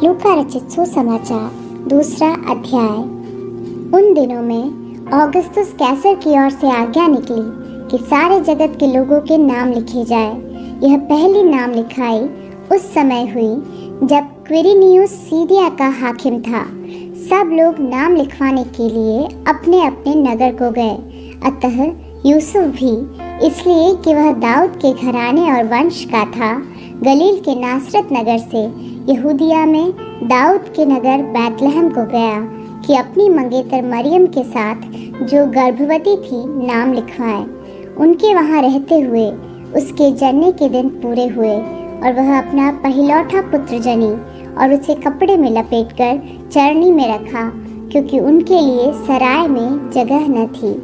लूका रचित सुसमाचार दूसरा अध्याय। उन दिनों में औगुस्तुस कैसर की ओर से आज्ञा निकली कि सारे जगत के लोगों के नाम लिखे जाए। यह पहली नाम लिखाई उस समय हुई जब क्विरिनियुस सीरिया का हाकिम था। सब लोग नाम लिखवाने के लिए अपने अपने नगर को गए। अतः यूसुफ भी, इसलिए कि वह दाऊद के घराने और वंश का था, गलील के नासरत नगर से यहूदिया में दाऊद के नगर बैतलहम को गया कि अपनी मंगेतर मरियम के साथ, जो गर्भवती थी, नाम लिखवाए। उनके वहाँ रहते हुए उसके जन्ने के दिन पूरे हुए और वह अपना पहिलौठा पुत्र जनी और उसे कपड़े में लपेटकर चरनी में रखा, क्योंकि उनके लिए सराय में जगह न थी।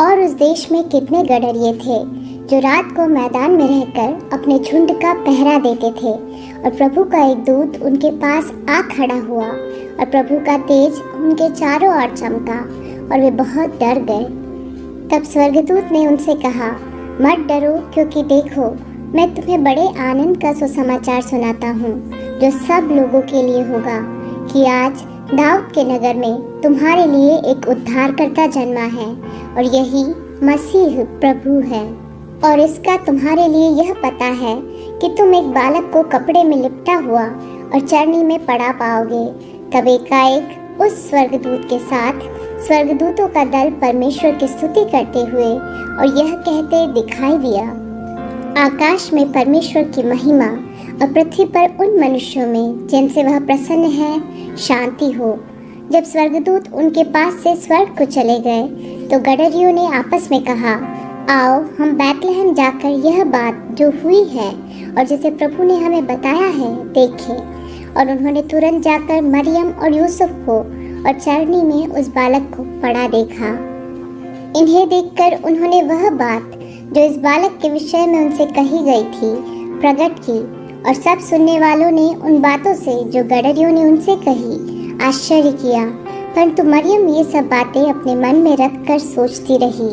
और उस देश में कितने गडरिये थे जो रात को मैदान में रहकर अपने झुंड का पहरा देते थे। और प्रभु का एक दूत उनके पास आ खड़ा हुआ और प्रभु का तेज उनके चारों ओर चमका और वे बहुत डर गए। तब स्वर्गदूत ने उनसे कहा, मत डरो, क्योंकि देखो, मैं तुम्हें बड़े आनंद का सुसमाचार सुनाता हूँ, जो सब लोगों के लिए होगा, कि आज दाऊद के नगर में तुम्हारे लिए एक उद्धारकर्ता जन्मा है, और यही मसीह प्रभु है। और इसका तुम्हारे लिए यह पता है कि तुम एक बालक को कपड़े में लिपटा हुआ और चरनी में पड़ा पाओगे। तब एकाएक उस स्वर्गदूत के साथ स्वर्गदूतों का दल परमेश्वर की स्तुति करते हुए और यह कहते दिखाई दिया, आकाश में परमेश्वर की महिमा और पृथ्वी पर उन मनुष्यों में जिनसे वह प्रसन्न है शांति हो। जब स्वर्गदूत उनके पास से स्वर्ग को चले गए तो गडरियों ने आपस में कहा, आओ हम बैतलहम जाकर यह बात जो हुई है और जिसे प्रभु ने हमें बताया है देखें। और उन्होंने तुरंत जाकर मरियम और यूसुफ को और चरनी में उस बालक को पड़ा देखा। इन्हें देखकर उन्होंने वह बात जो इस बालक के विषय में उनसे कही गई थी प्रकट की, और सब सुनने वालों ने उन बातों से जो गडरियों ने उनसे कही आश्चर्य किया। परंतु मरियम ये सब बातें अपने मन में रख कर सोचती रही,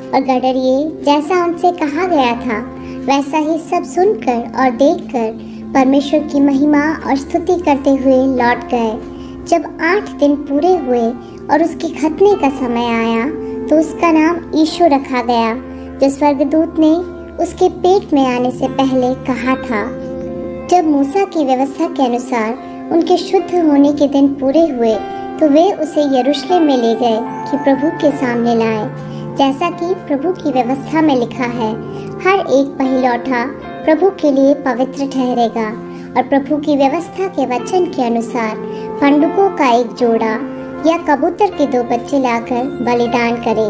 और गडरिये जैसा उनसे कहा गया था वैसा ही सब सुनकर और देखकर परमेश्वर की महिमा और स्तुति करते हुए लौट गए। जब 8 दिन पूरे हुए और उसके खतने का समय आया तो उसका नाम यीशु रखा गया, जो स्वर्गदूत ने उसके पेट में आने से पहले कहा था। जब मूसा की व्यवस्था के अनुसार उनके शुद्ध होने के दिन पूरे हुए तो वे उसे यरूशलेम में ले गए कि प्रभु के सामने लाए, जैसा कि प्रभु की व्यवस्था में लिखा है, हर एक पहिलौठा प्रभु के लिए पवित्र ठहरेगा। और प्रभु की व्यवस्था के वचन के अनुसार पंडुकों का एक जोड़ा या कबूतर के 2 बच्चे लाकर बलिदान करे।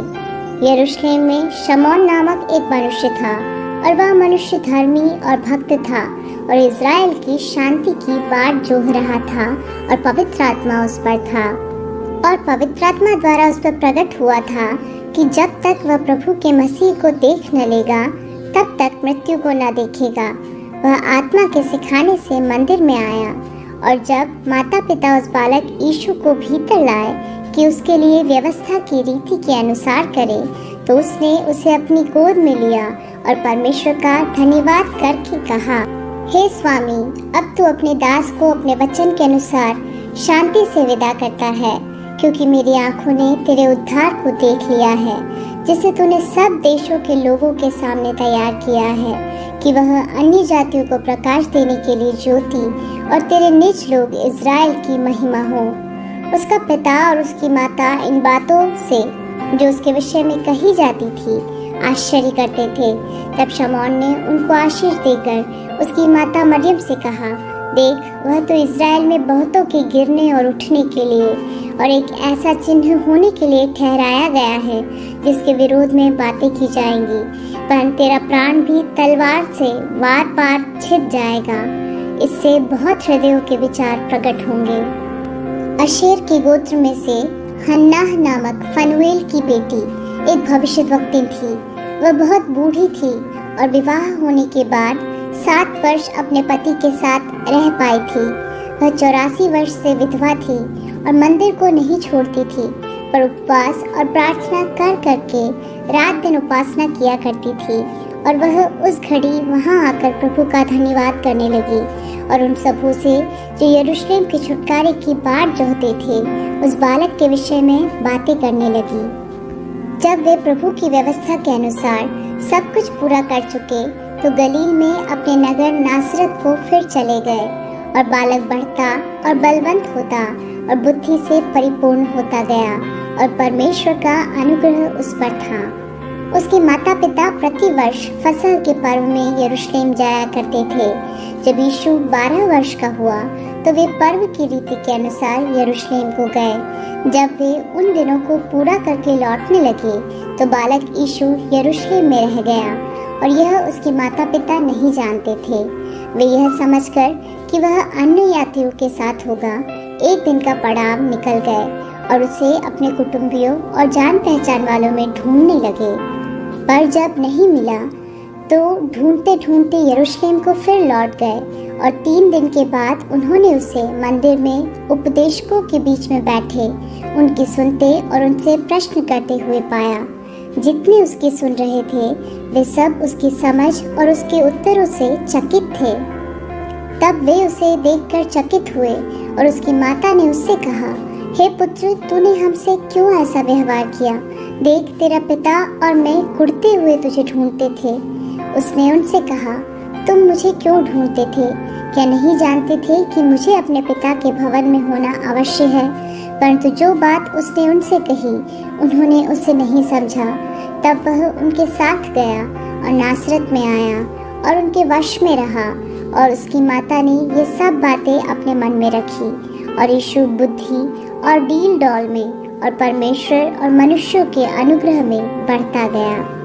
यरूशलेम में शमौन नामक एक मनुष्य था, और वह मनुष्य धर्मी और भक्त था और इज़राइल की शांति की बाट जोह रहा था, और पवित्र आत्मा उस पर था। और पवित्र आत्मा द्वारा उस पर प्रकट हुआ था कि जब तक वह प्रभु के मसीह को देख न लेगा तब तक मृत्यु को न देखेगा। वह आत्मा के सिखाने से मंदिर में आया, और जब माता पिता उस बालक यीशु को भीतर लाए कि उसके लिए व्यवस्था की रीति के अनुसार करे, तो उसने उसे अपनी गोद में लिया और परमेश्वर का धन्यवाद करके कहा, हे स्वामी, अब तू अपने दास को अपने वचन के अनुसार शांति से विदा करता है, क्योंकि मेरी आंखों ने तेरे उद्धार को देख लिया है, जिसे तूने सब देशों के लोगों के सामने तैयार किया है, कि वह अन्य जातियों को प्रकाश देने के लिए ज्योति और तेरे निज लोग इज़राइल की महिमा हो। उसका पिता और उसकी माता इन बातों से जो उसके विषय में कही जाती थी आश्चर्य करते थे। तब शमौन ने उनको आशीष देकर उसकी माता मरियम से कहा, देख, वह तो इज़राइल में बहुतों के गिरने और उठने के लिए और एक ऐसा चिन्ह होने के लिए ठहराया गया है जिसके विरोध में बातें की जाएंगी, पर तेरा प्राण भी तलवार से वार पार छिद जाएगा। इससे बहुत हृदयों के विचार प्रकट होंगे। अशेर के गोत्र में से हन्नाह नामक फनुएल की बेटी एक भविष्यद्वक्ता थी। वह बहुत बूढ़ी थी और विवाह होने के बाद 7 वर्ष अपने पति के साथ रह पाई थी। वह 84 वर्ष से विधवा थी और मंदिर को नहीं छोड़ती थी, पर उपवास और प्रार्थना कर करके रात दिन उपासना किया करती थी और वह उस घड़ी वहां आकर प्रभु का धन्यवाद करने लगी और उन सबों से जो यरूशलेम के छुटकारे की बाट जोहते थे उस बालक के विषय में बातें करने लगी। जब वे प्रभु की व्यवस्था के अनुसार सब कुछ पूरा कर चुके तो गलील में अपने नगर नासरत को फिर चले गए और बालक बढ़ता और बलवंत होता और बुद्धि से परिपूर्ण होता गया और परमेश्वर का अनुग्रह उस पर था। उसके माता पिता प्रतिवर्ष फसह के पर्व में यरूशलेम जाया करते थे। जब यीशु 12 वर्ष का हुआ तो वे पर्व की रीति के अनुसार यरूशलेम को गए। जब वे उन दिनों को पूरा करके लौटने लगे तो बालक यीशु यरूशलेम में रह गया और यह उसके माता पिता नहीं जानते थे। वे यह समझकर कि वह अन्य यात्रियों के साथ होगा एक दिन का पड़ाव निकल गए और उसे अपने कुटुंबियों और जान पहचान वालों में ढूंढने लगे, पर जब नहीं मिला तो ढूंढते ढूंढते यरूशलेम को फिर लौट गए और 3 दिन के बाद उन्होंने उसे मंदिर में उपदेशकों के बीच में बैठे उनकी सुनते और उनसे प्रश्न करते हुए पाया। जितने उसकी सुन रहे थे वे सब उसकी समझ और उसके उत्तरों से चकित थे। तब वे उसे देखकर चकित हुए और उसकी माता ने उससे कहा, हे पुत्र, तूने हमसे क्यों ऐसा व्यवहार किया? देख, तेरा पिता और मैं कुढ़ते हुए तुझे ढूंढते थे। उसने उनसे कहा, तुम मुझे क्यों ढूंढते थे? क्या नहीं जानते थे कि मुझे अपने पिता के भवन में होना अवश्य है? परंतु जो बात उसने उनसे कही उन्होंने उसे नहीं समझा। तब वह उनके साथ गया और नासरत में आया और उनके वश में रहा और उसकी माता ने ये सब बातें अपने मन में रखी और यीशु बुद्धि और डील डौल में और परमेश्वर और मनुष्यों के अनुग्रह में बढ़ता गया।